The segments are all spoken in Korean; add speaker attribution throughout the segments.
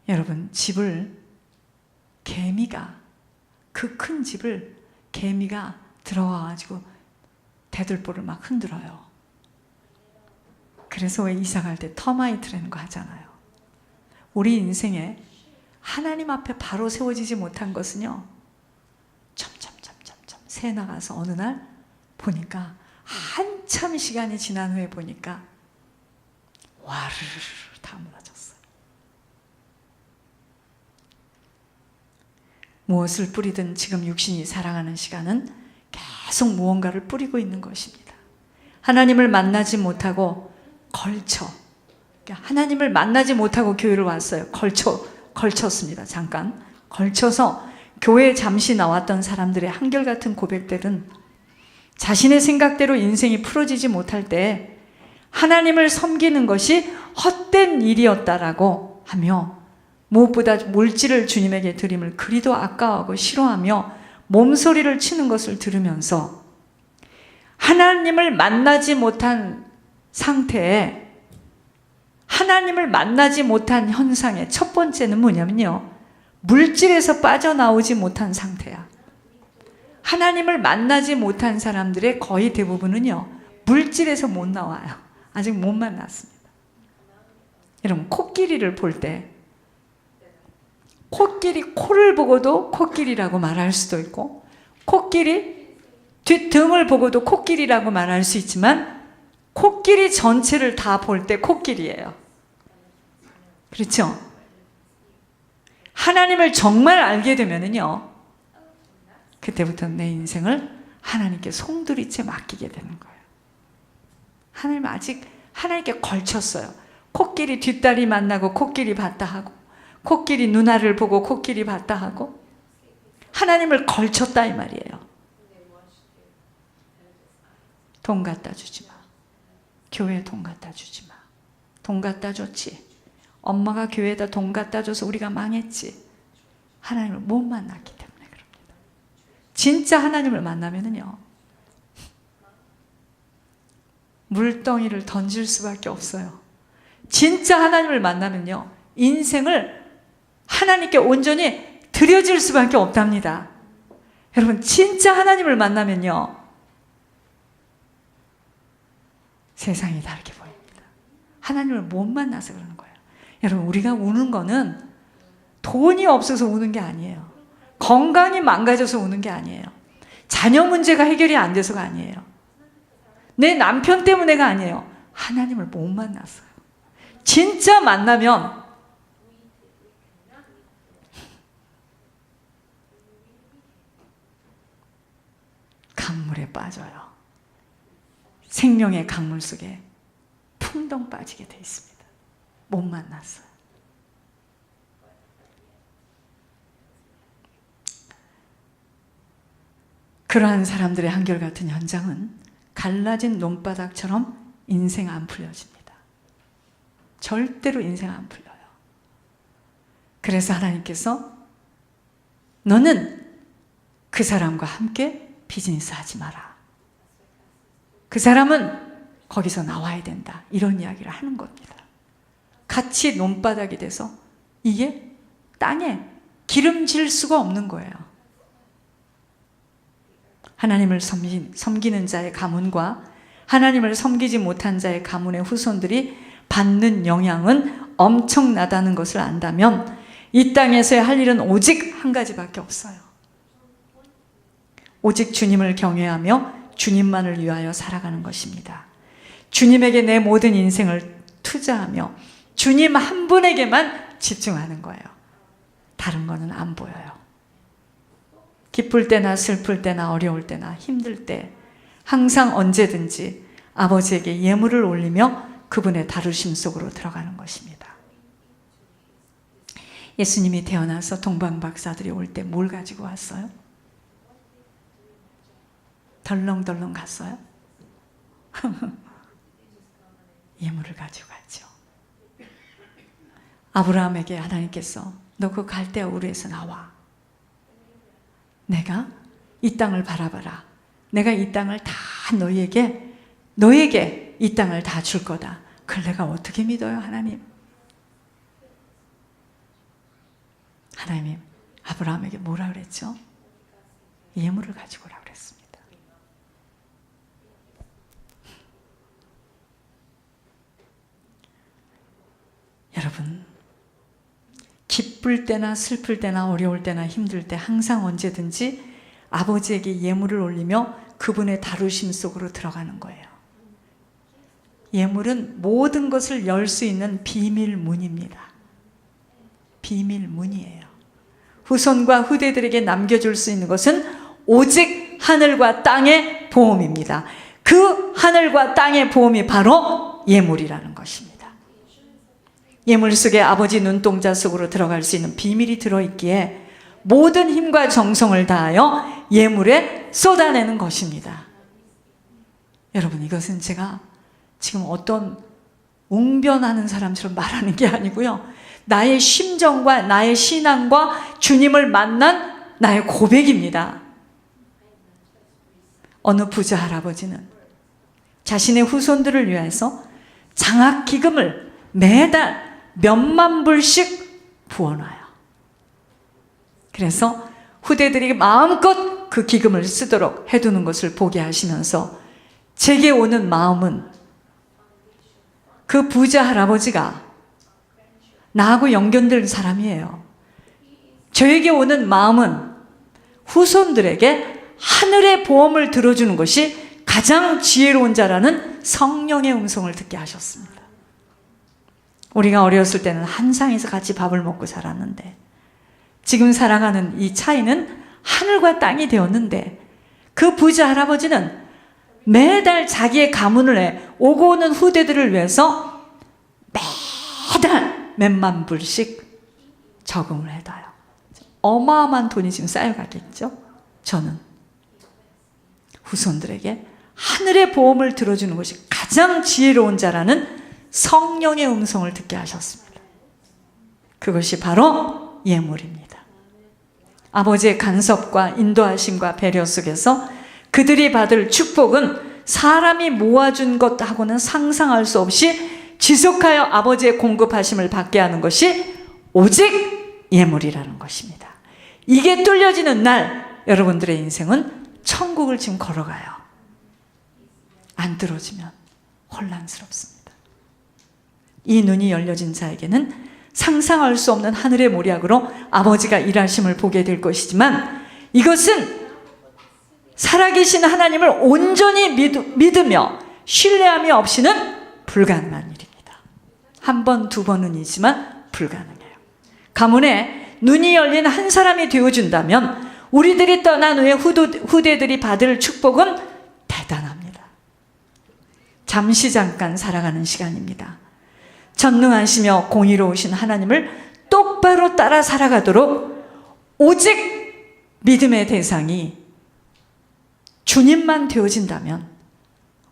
Speaker 1: 여러분, 집을 개미가, 그 큰 집을 개미가 들어와가지고 대들보를 막 흔들어요. 그래서 왜 이사갈 때 터마이트라는 거 하잖아요. 우리 인생에 하나님 앞에 바로 세워지지 못한 것은요, 점점점점점 새 나가서 어느 날 보니까, 한참 시간이 지난 후에 보니까 와르르 다 무너졌어요. 무엇을 뿌리든 지금 육신이 살아가는 시간은 계속 무언가를 뿌리고 있는 것입니다. 하나님을 만나지 못하고 하나님을 만나지 못하고 교회를 왔어요. 걸쳤습니다. 잠깐 걸쳐서 교회에 잠시 나왔던 사람들의 한결같은 고백들은, 자신의 생각대로 인생이 풀어지지 못할 때 하나님을 섬기는 것이 헛된 일이었다라고 하며, 무엇보다 물질을 주님에게 드림을 그리도 아까워하고 싫어하며 몸소리를 치는 것을 들으면서, 하나님을 만나지 못한 상태에, 하나님을 만나지 못한 현상의 첫 번째는 뭐냐면요, 물질에서 빠져나오지 못한 상태야. 하나님을 만나지 못한 사람들의 거의 대부분은요, 물질에서 못 나와요. 아직 못 만났습니다. 여러분, 코끼리를 볼 때 코끼리 코를 보고도 코끼리라고 말할 수도 있고, 코끼리 뒷등을 보고도 코끼리라고 말할 수 있지만, 코끼리 전체를 다 볼 때 코끼리예요. 그렇죠? 하나님을 정말 알게 되면은요, 그때부터 내 인생을 하나님께 송두리째 맡기게 되는 거예요. 하나님 아직 하나님께 걸쳤어요. 코끼리 뒷다리 만나고 코끼리 봤다 하고, 코끼리 누나를 보고 코끼리 봤다 하고, 하나님을 걸쳤다 이 말이에요. 돈 갖다 주지 마. 교회에 돈 갖다 주지 마. 돈 갖다 줬지. 엄마가 교회에다 돈 갖다 줘서 우리가 망했지. 하나님을 못 만났기 때문에 그럽니다. 진짜 하나님을 만나면은요, 물덩이를 던질 수밖에 없어요. 진짜 하나님을 만나면요, 인생을 하나님께 온전히 드려질 수밖에 없답니다. 여러분, 진짜 하나님을 만나면요, 세상이 다르게 보입니다. 하나님을 못 만나서 그러는 거예요. 여러분, 우리가 우는 거는 돈이 없어서 우는 게 아니에요. 건강이 망가져서 우는 게 아니에요. 자녀 문제가 해결이 안 돼서가 아니에요. 내 남편 때문에가 아니에요. 하나님을 못 만났어요. 진짜 만나면 강물에 빠져요. 생명의 강물 속에 풍덩 빠지게 돼 있습니다. 못 만났어요. 그러한 사람들의 한결같은 현장은 갈라진 논바닥처럼 인생 안 풀려집니다. 절대로 인생 안 풀려요. 그래서 하나님께서 너는 그 사람과 함께 비즈니스 하지 마라. 그 사람은 거기서 나와야 된다. 이런 이야기를 하는 겁니다. 같이 논바닥이 돼서 이게 땅에 기름질 수가 없는 거예요. 하나님을 섬기는 자의 가문과 하나님을 섬기지 못한 자의 가문의 후손들이 받는 영향은 엄청나다는 것을 안다면 이 땅에서의 할 일은 오직 한 가지밖에 없어요. 오직 주님을 경외하며 주님만을 위하여 살아가는 것입니다. 주님에게 내 모든 인생을 투자하며 주님 한 분에게만 집중하는 거예요. 다른 거는 안 보여요. 기쁠 때나 슬플 때나 어려울 때나 힘들 때 항상 언제든지 아버지에게 예물을 올리며 그분의 다루심 속으로 들어가는 것입니다. 예수님이 태어나서 동방박사들이 올 때 뭘 가지고 왔어요? 덜렁덜렁 갔어요? 예물을 가지고 갔죠. 아브라함에게 하나님께서 너 그 갈대아 우르에서 나와. 내가 이 땅을 바라봐라. 내가 이 땅을 다 너에게 이 땅을 다 줄 거다. 그걸 내가 어떻게 믿어요, 하나님? 하나님이 아브라함에게 뭐라 그랬죠? 예물을 가지고 오라 그랬습니다. 여러분, 기쁠 때나 슬플 때나 어려울 때나 힘들 때 항상 언제든지 아버지에게 예물을 올리며 그분의 다루심 속으로 들어가는 거예요. 예물은 모든 것을 열 수 있는 비밀문입니다. 비밀문이에요. 후손과 후대들에게 남겨줄 수 있는 것은 오직 하늘과 땅의 보험입니다. 그 하늘과 땅의 보험이 바로 예물이라는 것입니다. 예물 속에 아버지 눈동자 속으로 들어갈 수 있는 비밀이 들어있기에 모든 힘과 정성을 다하여 예물에 쏟아내는 것입니다. 여러분, 이것은 제가 지금 어떤 웅변하는 사람처럼 말하는 게 아니고요, 나의 심정과 나의 신앙과 주님을 만난 나의 고백입니다. 어느 부자 할아버지는 자신의 후손들을 위해서 장학기금을 매달 몇만 불씩 부어놔요. 그래서 후대들이 마음껏 그 기금을 쓰도록 해두는 것을 보게 하시면서 제게 오는 마음은 그 부자 할아버지가 나하고 연결된 사람이에요. 저에게 오는 마음은 후손들에게 하늘의 보험을 들어주는 것이 가장 지혜로운 자라는 성령의 음성을 듣게 하셨습니다. 우리가 어렸을 때는 한 상에서 같이 밥을 먹고 살았는데 지금 살아가는 이 차이는 하늘과 땅이 되었는데, 그 부자 할아버지는 매달 자기의 가문을 해 오고 오는 후대들을 위해서 매달 몇만 불씩 저금을 해둬요. 어마어마한 돈이 지금 쌓여가겠죠. 저는 후손들에게 하늘의 보험을 들어주는 것이 가장 지혜로운 자라는 성령의 음성을 듣게 하셨습니다. 그것이 바로 예물입니다. 아버지의 간섭과 인도하심과 배려 속에서 그들이 받을 축복은 사람이 모아준 것하고는 상상할 수 없이 지속하여 아버지의 공급하심을 받게 하는 것이 오직 예물이라는 것입니다. 이게 뚫려지는 날 여러분들의 인생은 천국을 지금 걸어가요. 안 뚫어지면 혼란스럽습니다. 이 눈이 열려진 자에게는 상상할 수 없는 하늘의 모략으로 아버지가 일하심을 보게 될 것이지만, 이것은 살아계신 하나님을 온전히 믿으며 신뢰함이 없이는 불가능한 일입니다. 한 번, 두 번은이지만 불가능해요. 가문에 눈이 열린 한 사람이 되어준다면 우리들이 떠난 후에 후대들이 받을 축복은 대단합니다. 잠시 잠깐 살아가는 시간입니다. 전능하시며 공의로우신 하나님을 똑바로 따라 살아가도록 오직 믿음의 대상이 주님만 되어진다면,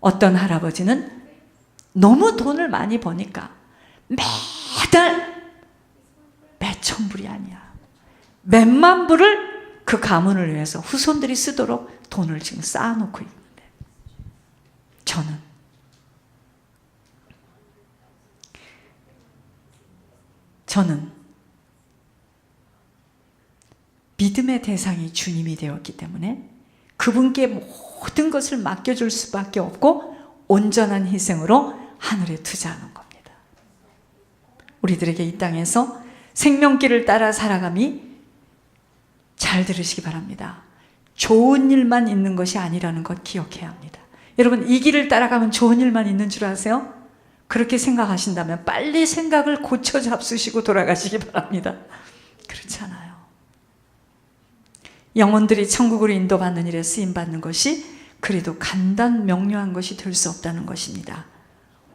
Speaker 1: 어떤 할아버지는 너무 돈을 많이 버니까 매달 몇천 불이 아니야, 몇만 불을 그 가문을 위해서 후손들이 쓰도록 돈을 지금 쌓아놓고 있는데, 저는 믿음의 대상이 주님이 되었기 때문에 그분께 모든 것을 맡겨줄 수밖에 없고 온전한 희생으로 하늘에 투자하는 겁니다. 우리들에게 이 땅에서 생명길을 따라 살아감이, 잘 들으시기 바랍니다. 좋은 일만 있는 것이 아니라는 것 기억해야 합니다. 여러분, 이 길을 따라가면 좋은 일만 있는 줄 아세요? 그렇게 생각하신다면 빨리 생각을 고쳐 잡수시고 돌아가시기 바랍니다. 그렇지 않아요. 영혼들이 천국으로 인도받는 일에 쓰임받는 것이 그래도 간단 명료한 것이 될 수 없다는 것입니다.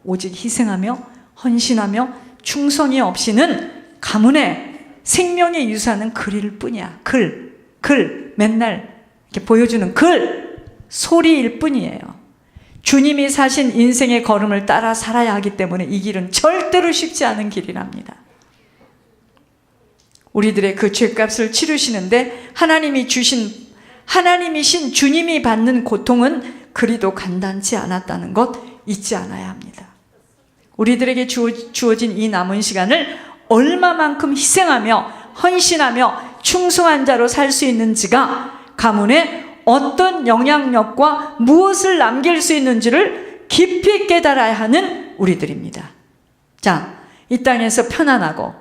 Speaker 1: 오직 희생하며 헌신하며 충성이 없이는 가문의 생명의 유산은 글일 뿐이야. 글, 맨날 이렇게 보여주는 소리일 뿐이에요. 주님이 사신 인생의 걸음을 따라 살아야 하기 때문에 이 길은 절대로 쉽지 않은 길이랍니다. 우리들의 그 죄값을 치르시는데 하나님이신 주님이 받는 고통은 그리도 간단치 않았다는 것 잊지 않아야 합니다. 우리들에게 주어진 이 남은 시간을 얼마만큼 희생하며 헌신하며 충성한 자로 살 수 있는지가 가문에 어떤 영향력과 무엇을 남길 수 있는지를 깊이 깨달아야 하는 우리들입니다. 자, 이 땅에서 편안하고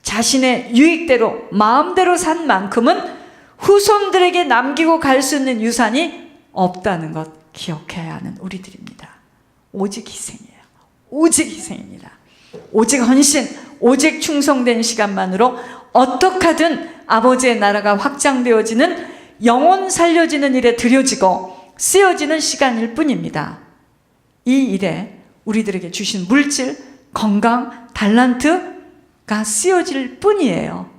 Speaker 1: 자신의 유익대로 마음대로 산 만큼은 후손들에게 남기고 갈 수 있는 유산이 없다는 것 기억해야 하는 우리들입니다. 오직 희생이에요. 오직 희생입니다. 오직 헌신, 오직 충성된 시간만으로 어떻게 하든 아버지의 나라가 확장되어지는, 영혼 살려지는 일에 들여지고 쓰여지는 시간일 뿐입니다. 이 일에 우리들에게 주신 물질, 건강, 달란트가 쓰여질 뿐이에요.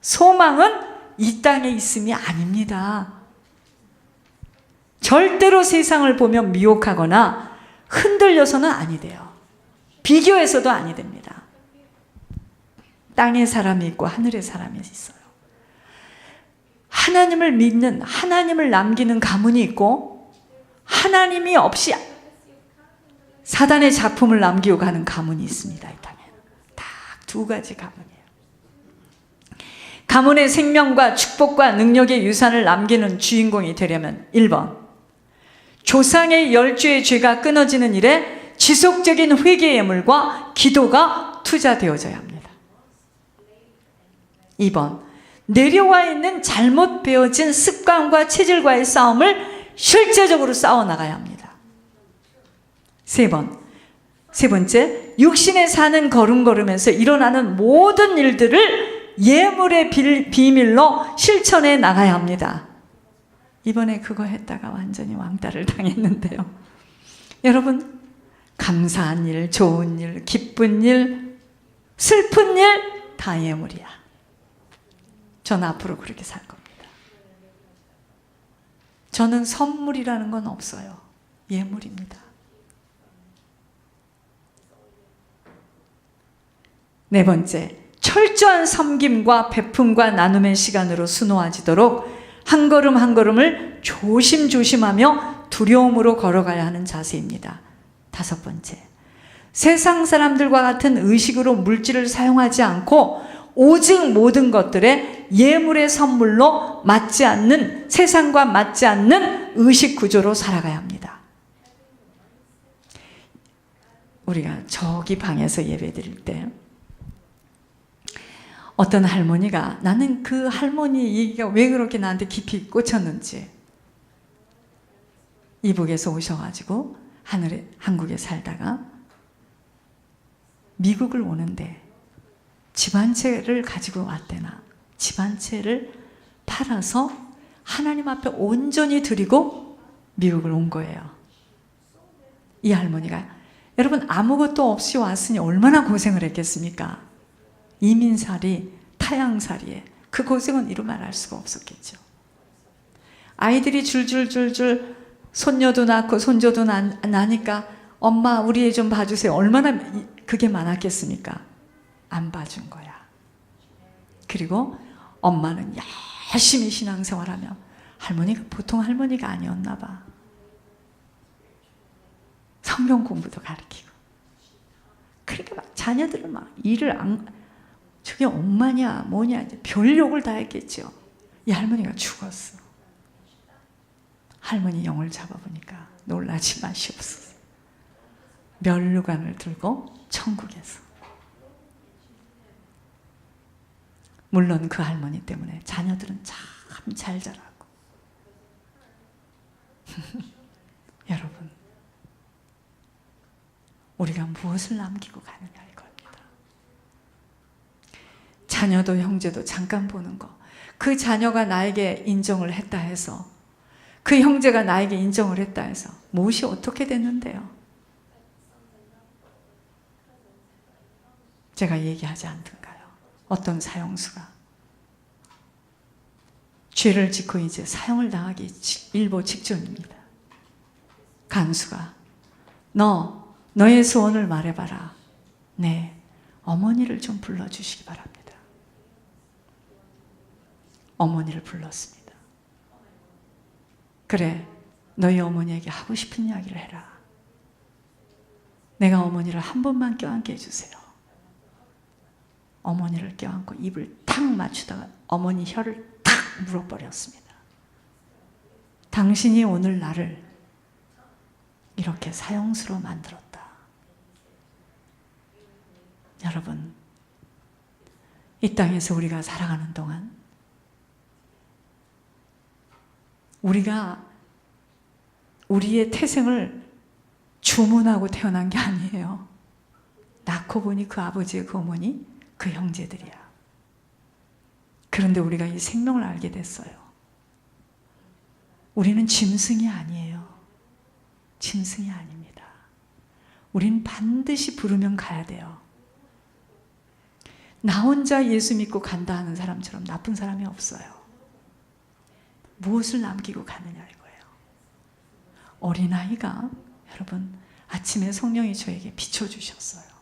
Speaker 1: 소망은 이 땅에 있음이 아닙니다. 절대로 세상을 보며 미혹하거나 흔들려서는 아니 돼요. 비교해서도 아니 됩니다. 땅에 사람이 있고 하늘에 사람이 있어요. 하나님을 믿는, 하나님을 남기는 가문이 있고, 하나님이 없이 사단의 작품을 남기고 가는 가문이 있습니다. 이 땅에 딱 두 가지 가문이에요. 가문의 생명과 축복과 능력의 유산을 남기는 주인공이 되려면 1번, 조상의 열주의 죄가 끊어지는 일에 지속적인 회개의 예물과 기도가 투자되어져야 합니다. 2번, 내려와 있는 잘못 배워진 습관과 체질과의 싸움을 실제적으로 싸워나가야 합니다. 3번, 세 번째, 육신에 사는 걸음걸음에서 일어나는 모든 일들을 예물의 비밀로 실천해 나가야 합니다. 이번에 그거 했다가 완전히 왕따를 당했는데요. 여러분, 감사한 일, 좋은 일, 기쁜 일, 슬픈 일 다 예물이야. 저는 앞으로 그렇게 살 겁니다. 저는 선물이라는 건 없어요. 예물입니다. 네 번째, 철저한 섬김과 베품과 나눔의 시간으로 수놓아지도록 한 걸음 한 걸음을 조심조심하며 두려움으로 걸어가야 하는 자세입니다. 5번째, 세상 사람들과 같은 의식으로 물질을 사용하지 않고 오직 모든 것들에 예물의 선물로 맞지 않는, 세상과 맞지 않는 의식 구조로 살아가야 합니다. 우리가 저기 방에서 예배 드릴 때 어떤 할머니가, 나는 그 할머니 얘기가 왜 그렇게 나한테 깊이 꽂혔는지, 이북에서 오셔가지고 한국에 살다가 미국을 오는데 집 한 채를 가지고 왔대나, 집 한 채를 팔아서 하나님 앞에 온전히 드리고 미국을 온 거예요. 이 할머니가, 여러분, 아무것도 없이 왔으니 얼마나 고생을 했겠습니까? 이민살이, 타향살이에 그 고생은 이루 말할 수가 없었겠죠. 아이들이 줄줄줄줄 손녀도 낳고 손조도 나니까 엄마 우리 애 좀 봐주세요. 얼마나 그게 많았겠습니까? 안 봐준 거야. 그리고 엄마는 열심히 신앙생활하며, 할머니가 보통 할머니가 아니었나 봐. 성경 공부도 가르치고. 그러니까 막 자녀들은 막 일을 저게 엄마냐 뭐냐 이제 별 욕을 다 했겠죠. 이 할머니가 죽었어. 할머니 영을 잡아보니까 놀라지 마시옵소서. 멸류관을 들고 천국에서. 물론 그 할머니 때문에 자녀들은 참 잘 자라고. 여러분, 우리가 무엇을 남기고 가느냐일 겁니다. 자녀도 형제도 잠깐 보는 거. 그 자녀가 나에게 인정을 했다 해서, 그 형제가 나에게 인정을 했다 해서 무엇이 어떻게 됐는데요? 제가 얘기하지 않던가요? 어떤 사형수가 죄를 짓고 이제 사형을 당하기 일보 직전입니다. 간수가, 너의 소원을 말해봐라. 네, 어머니를 좀 불러주시기 바랍니다. 어머니를 불렀습니다. 그래, 너희 어머니에게 하고 싶은 이야기를 해라. 내가 어머니를 한 번만 껴안게 해주세요. 어머니를 껴안고 입을 탁 맞추다가 어머니 혀를 탁 물어버렸습니다. 당신이 오늘 나를 이렇게 사형수로 만들었다. 여러분, 이 땅에서 우리가 살아가는 동안 우리가 우리의 태생을 주문하고 태어난 게 아니에요. 낳고 보니 그 아버지, 그 어머니, 그 형제들이야. 그런데 우리가 이 생명을 알게 됐어요. 우리는 짐승이 아니에요. 짐승이 아닙니다. 우린 반드시 부르면 가야 돼요. 나 혼자 예수 믿고 간다 하는 사람처럼 나쁜 사람이 없어요. 무엇을 남기고 가느냐 이거예요. 어린아이가 여러분 아침에 성령이 저에게 비춰주셨어요.